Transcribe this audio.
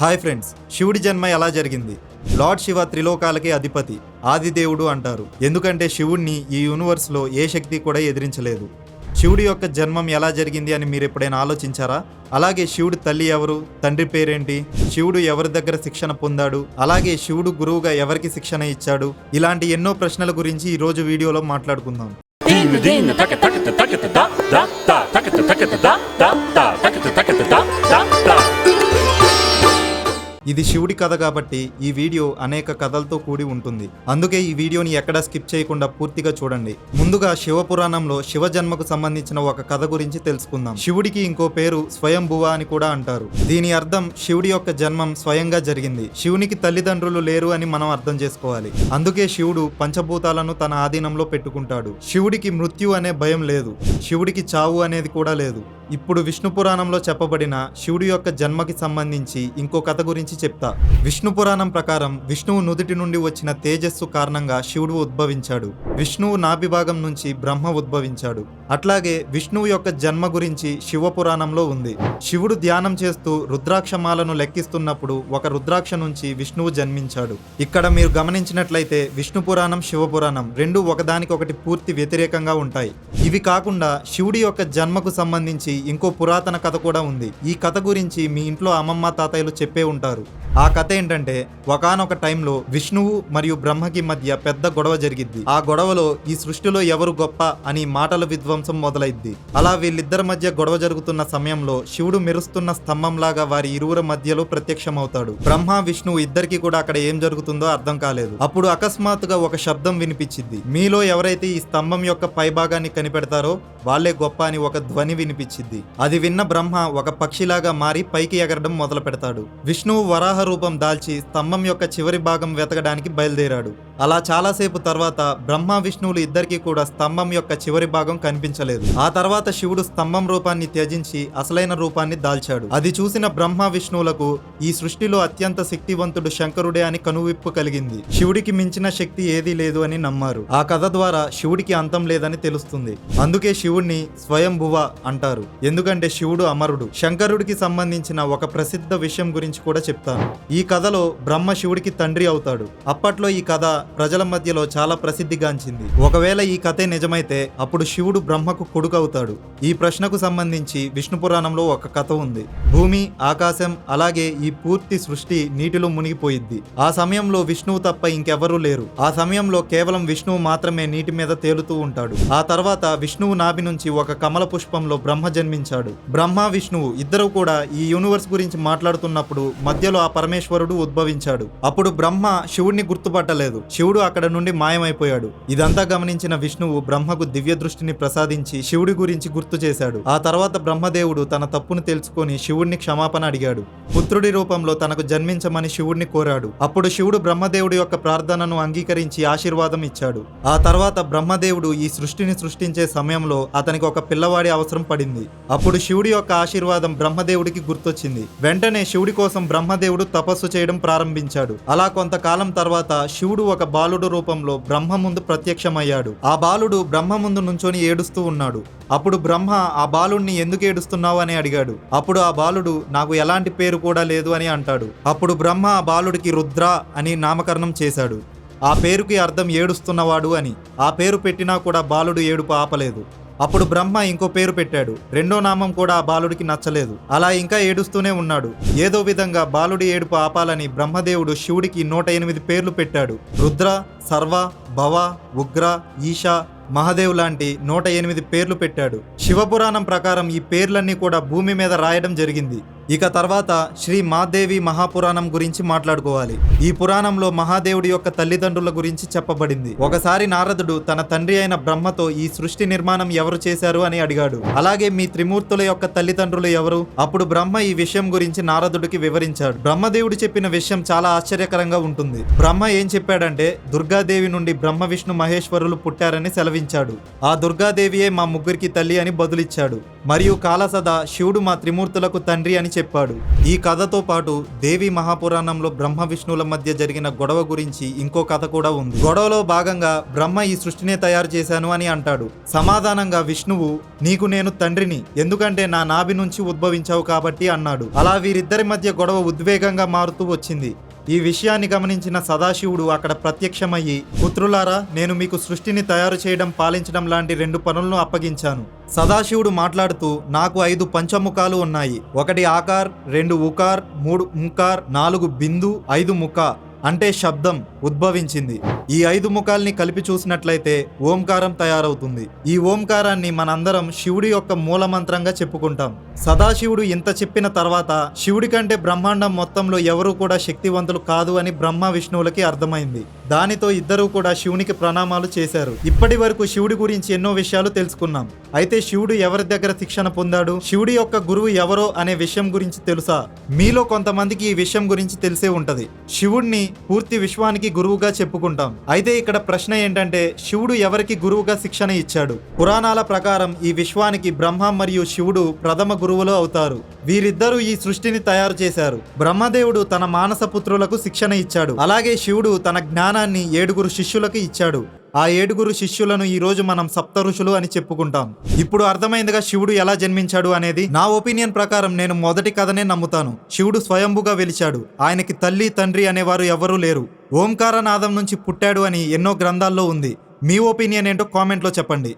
Hi friends, శివుడి జన్మ ఎలా జరిగింది? లార్డ్ శివ త్రిలోకాలకి అధిపతి, ఆదిదేవుడు అంటారు. ఎందుకంటే శివుణ్ణి ఈ యూనివర్స్లో ఏ శక్తి కూడా ఎదిరించలేదు. శివుడి యొక్క జన్మం ఎలా జరిగింది అని మీరు ఎప్పుడైనా ఆలోచించారా? అలాగే శివుడు తల్లి ఎవరు, తండ్రి పేరేంటి, శివుడు ఎవరి దగ్గర శిక్షణ పొందాడు, అలాగే శివుడు గురువుగా ఎవరికి శిక్షణ ఇచ్చాడు, ఇలాంటి ఎన్నో ప్రశ్నల గురించి ఈ రోజు వీడియోలో మాట్లాడుకుందాం. ఇది శివుడి కథ కాబట్టి ఈ వీడియో అనేక కథలతో కూడి ఉంటుంది. అందుకే ఈ వీడియోని ఎక్కడా స్కిప్ చేయకుండా పూర్తిగా చూడండి. ముందుగా శివపురాణంలో శివ జన్మకు సంబంధించిన ఒక కథ గురించి తెలుసుకుందాం. శివుడికి ఇంకో పేరు స్వయంభువ అని కూడా అంటారు. దీని అర్థం శివుడి యొక్క జన్మం స్వయంగా జరిగింది. శివునికి తల్లిదండ్రులు లేరు అని మనం అర్థం చేసుకోవాలి. అందుకే శివుడు పంచభూతాలను తన ఆధీనంలో పెట్టుకుంటాడు. శివుడికి మృత్యు అనే భయం లేదు. శివుడికి చావు అనేది కూడా లేదు. ఇప్పుడు విష్ణు పురాణంలో చెప్పబడిన శివుడి యొక్క జన్మకి సంబంధించి ఇంకో కథ గురించి చెప్తా. విష్ణు పురాణం ప్రకారం విష్ణువు నుదుటి నుండి వచ్చిన తేజస్సు కారణంగా శివుడు ఉద్భవించాడు. విష్ణువు నాభిభాగం నుంచి బ్రహ్మ ఉద్భవించాడు. అట్లాగే విష్ణువు యొక్క జన్మ గురించి శివ పురాణంలో ఉంది. శివుడు ధ్యానం చేస్తూ రుద్రాక్షమాలను లెక్కిస్తున్నప్పుడు ఒక రుద్రాక్ష నుంచి విష్ణువు జన్మించాడు. ఇక్కడ మీరు గమనించినట్లయితే విష్ణు పురాణం, శివ పురాణం రెండు ఒకదానికొకటి పూర్తి వ్యతిరేకంగా ఉంటాయి. ఇవి కాకుండా శివుడి యొక్క జన్మకు సంబంధించి ఇంకో పురాతన కథ కూడా ఉంది. ఈ కథ గురించి మీ ఇంట్లో అమ్మమ్మ తాతయ్యలు చెప్పే ఉంటారు. ఆ కథ ఏంటంటే, ఒకానొక టైంలో విష్ణువు మరియు బ్రహ్మకి మధ్య పెద్ద గొడవ జరిగిద్ది. ఆ గొడవలో ఈ సృష్టిలో ఎవరు గొప్ప అని మాటల విధ్వంసం మొదలైద్ది. అలా వీళ్ళిద్దరి మధ్య గొడవ జరుగుతున్న సమయంలో శివుడు మెరుస్తున్న స్తంభంలాగా వారి ఇరువురి మధ్యలో ప్రత్యక్షమవుతాడు. బ్రహ్మ, విష్ణువు ఇద్దరికి కూడా అక్కడ ఏం జరుగుతుందో అర్థం కాలేదు. అప్పుడు అకస్మాత్తుగా ఒక శబ్దం వినిపించింది. మీలో ఎవరైతే ఈ స్తంభం యొక్క పైభాగాన్ని కనిపెడతారో వాళ్లే గొప్ప అని ఒక ధ్వని వినిపించింది. అది విన్న బ్రహ్మ ఒక పక్షిలాగా మారి పైకి ఎగరడం మొదలు పెడతాడు. విష్ణువు వరాహ రూపం దాల్చి స్తంభం యొక్క చివరి భాగం వెతకడానికి బయలుదేరాడు. అలా చాలాసేపు తర్వాత బ్రహ్మ, విష్ణువులు ఇద్దరికి కూడా స్తంభం యొక్క చివరి భాగం కనిపించలేదు. ఆ తర్వాత శివుడు స్తంభం రూపాన్ని త్యజించి అసలైన రూపాన్ని దాల్చాడు. అది చూసిన బ్రహ్మ, విష్ణువులకు ఈ సృష్టిలో అత్యంత శక్తివంతుడు శంకరుడే అని కనువిప్పు కలిగింది. శివుడికి మించిన శక్తి ఏదీ లేదు అని నమ్మారు. ఆ కథ ద్వారా శివుడికి అంతం లేదని తెలుస్తుంది. అందుకే శివుణ్ణి స్వయంభువ అంటారు. ఎందుకంటే శివుడు అమరుడు. శంకరుడికి సంబంధించిన ఒక ప్రసిద్ధ విషయం గురించి కూడా చెప్తాను. ఈ కథలో బ్రహ్మ శివుడికి తండ్రి అవుతాడు. అప్పట్లో ఈ కథ ప్రజల మధ్యలో చాలా ప్రసిద్ధిగాంచింది. ఒకవేళ ఈ కథే నిజమైతే అప్పుడు శివుడు బ్రహ్మకు కొడుకు అవుతాడు. ఈ ప్రశ్నకు సంబంధించి విష్ణు పురాణంలో ఒక కథ ఉంది. భూమి, ఆకాశం అలాగే ఈ పూర్తి సృష్టి నీటిలో మునిగిపోయిద్ది. ఆ సమయంలో విష్ణువు తప్ప ఇంకెవరూ లేరు. ఆ సమయంలో కేవలం విష్ణువు మాత్రమే నీటి మీద తేలుతూ ఉంటాడు. ఆ తర్వాత విష్ణువు నాభి నుంచి ఒక కమల పుష్పంలో బ్రహ్మ జన్మించాడు. బ్రహ్మ, విష్ణువు ఇద్దరు కూడా ఈ యూనివర్స్ గురించి మాట్లాడుతున్నప్పుడు మధ్యలో ఆ పరమేశ్వరుడు ఉద్భవించాడు. అప్పుడు బ్రహ్మ శివుడిని గుర్తుపట్టలేదు. శివుడు అక్కడ నుండి మాయమైపోయాడు. ఇదంతా గమనించిన విష్ణువు బ్రహ్మకు దివ్య దృష్టిని ప్రసాదించి శివుడి గురించి గుర్తు చేశాడు. ఆ తర్వాత బ్రహ్మదేవుడు తన తప్పును తెలుసుకొని శివుడిని క్షమాపణ అడిగాడు. పుత్రుడి రూపంలో తనకు జన్మించమని శివుడిని కోరాడు. అప్పుడు శివుడు బ్రహ్మదేవుడి యొక్క ప్రార్థనను అంగీకరించి ఆశీర్వాదం ఇచ్చాడు. ఆ తర్వాత బ్రహ్మదేవుడు ఈ సృష్టిని సృష్టించే సమయంలో అతనికి ఒక పిల్లవాడి అవసరం పడింది. అప్పుడు శివుడి యొక్క ఆశీర్వాదం బ్రహ్మదేవుడికి గుర్తొచ్చింది. వెంటనే శివుడి కోసం బ్రహ్మదేవుడు తపస్సు చేయడం ప్రారంభించాడు. అలా కొంతకాలం తర్వాత శివుడు ఒక బాలుడు రూపంలో బ్రహ్మ ముందు ప్రత్యక్షమయ్యాడు. ఆ బాలుడు బ్రహ్మ ముందు నుంచొని ఏడుస్తూ ఉన్నాడు. అప్పుడు బ్రహ్మ ఆ బాలుడిని ఎందుకు ఏడుస్తున్నావు అని అడిగాడు. అప్పుడు ఆ బాలుడు నాకు ఎలాంటి పేరు కూడా లేదు అని అంటాడు. అప్పుడు బ్రహ్మ ఆ బాలుడికి రుద్ర అని నామకరణం చేశాడు. ఆ పేరుకి అర్థం ఏడుస్తున్నవాడు అని. ఆ పేరు పెట్టినా కూడా బాలుడు ఏడుపు ఆపలేదు. అప్పుడు బ్రహ్మ ఇంకో పేరు పెట్టాడు. రెండో నామం కూడా ఆ బాలుడికి నచ్చలేదు. అలా ఇంకా ఏడుస్తూనే ఉన్నాడు. ఏదో విధంగా బాలుడి ఏడుపు ఆపాలని బ్రహ్మదేవుడు శివుడికి 108 పేర్లు పెట్టాడు. రుద్ర, సర్వ, భవ, ఉగ్ర, ఈశ, మహాదేవ్ లాంటి 108 పేర్లు పెట్టాడు. శివపురాణం ప్రకారం ఈ పేర్లన్నీ కూడా భూమి మీద రాయడం జరిగింది. ఇక తర్వాత శ్రీ మాదేవి మహాపురాణం గురించి మాట్లాడుకోవాలి. ఈ పురాణంలో మహాదేవుడి యొక్క తల్లిదండ్రుల గురించి చెప్పబడింది. ఒకసారి నారదుడు తన తండ్రి అయిన బ్రహ్మతో ఈ సృష్టి నిర్మాణం ఎవరు చేశారు అని అడిగాడు. అలాగే మీ త్రిమూర్తుల యొక్క తల్లిదండ్రులు ఎవరు? అప్పుడు బ్రహ్మ ఈ విషయం గురించి నారదుడికి వివరించాడు. బ్రహ్మదేవుడు చెప్పిన విషయం చాలా ఆశ్చర్యకరంగా ఉంటుంది. బ్రహ్మ ఏం చెప్పాడంటే, దుర్గాదేవి నుండి బ్రహ్మ, విష్ణు, మహేశ్వరులు పుట్టారని సెలవించాడు. ఆ దుర్గాదేవియే మా ముగ్గురికి తల్లి అని బదులిచ్చాడు. మరియు కాలసద శివుడు మా త్రిమూర్తులకు తండ్రి అని చెప్పాడు. ఈ కథతో పాటు దేవి మహాపురాణంలో బ్రహ్మ విష్ణువుల మధ్య జరిగిన గొడవ గురించి ఇంకో కథ కూడా ఉంది. గొడవలో భాగంగా బ్రహ్మ ఈ సృష్టినే తయారు చేశాను అని అంటాడు. సమాధానంగా విష్ణువు, నీకు నేను తండ్రిని, ఎందుకంటే నా నాభి నుంచి ఉద్భవించావు కాబట్టి అన్నాడు. అలా వీరిద్దరి మధ్య గొడవ ఉద్వేగంగా మారుతూ వచ్చింది. ఈ విషయాన్ని గమనించిన సదాశివుడు అక్కడ ప్రత్యక్షమయ్యి, పుత్రులారా, నేను మీకు సృష్టిని తయారు చేయడం, పాలించడం లాంటి 2 పనులను అప్పగించాను. సదాశివుడు మాట్లాడుతూ, నాకు 5 పంచముఖాలు ఉన్నాయి. 1 ఆకార్, 2 ఉకార్, 3 ఉంకార్, 4 బిందు, 5 ముఖ అంటే శబ్దం ఉద్భవించింది. ఈ 5 ముఖాల్ని కలిపి చూసినట్లయితే ఓంకారం తయారవుతుంది. ఈ ఓంకారాన్ని మనందరం శివుడి యొక్క మూలమంత్రంగా చెప్పుకుంటాం. సదాశివుడు ఇంత చెప్పిన తర్వాత శివుడి కంటే బ్రహ్మాండం మొత్తంలో ఎవరూ కూడా శక్తివంతులు కాదు అని బ్రహ్మ విష్ణువులకి అర్థమైంది. దానితో ఇద్దరూ కూడా శివునికి ప్రణామాలు చేశారు. ఇప్పటి వరకు శివుడి గురించి ఎన్నో విషయాలు తెలుసుకున్నాం. అయితే శివుడు ఎవరి దగ్గర శిక్షణ పొందాడు, శివుడి యొక్క గురువు ఎవరో అనే విషయం గురించి తెలుసా? మీలో కొంతమందికి ఈ విషయం గురించి తెలిసే ఉంటది. శివుడిని పూర్తి విశ్వానికి గురువుగా చెప్పుకుంటాం. అయితే ఇక్కడ ప్రశ్న ఏంటంటే, శివుడు ఎవరికి గురువుగా శిక్షణ ఇచ్చాడు? పురాణాల ప్రకారం ఈ విశ్వానికి బ్రహ్మ మరియు శివుడు ప్రథమ గురువులు అవుతారు. వీరిద్దరూ ఈ సృష్టిని తయారు చేశారు. బ్రహ్మదేవుడు తన మానస పుత్రులకు శిక్షణ ఇచ్చాడు. అలాగే శివుడు తన జ్ఞానాన్ని 7 శిష్యులకు ఇచ్చాడు. ఆ 7 శిష్యులను ఈ రోజు మనం సప్త ఋషులు అని చెప్పుకుంటాం. ఇప్పుడు అర్థమైందిగా శివుడు ఎలా జన్మించాడు అనేది. నా ఒపీనియన్ ప్రకారం నేను మొదటి కథనే నమ్ముతాను. శివుడు స్వయంభుగా వెలిచాడు. ఆయనకి తల్లి తండ్రి అనేవారు ఎవరూ లేరు. ఓంకారనాదం నుంచి పుట్టాడు అని ఎన్నో గ్రంథాల్లో ఉంది. మీ ఒపీనియన్ ఏంటో కామెంట్లో చెప్పండి.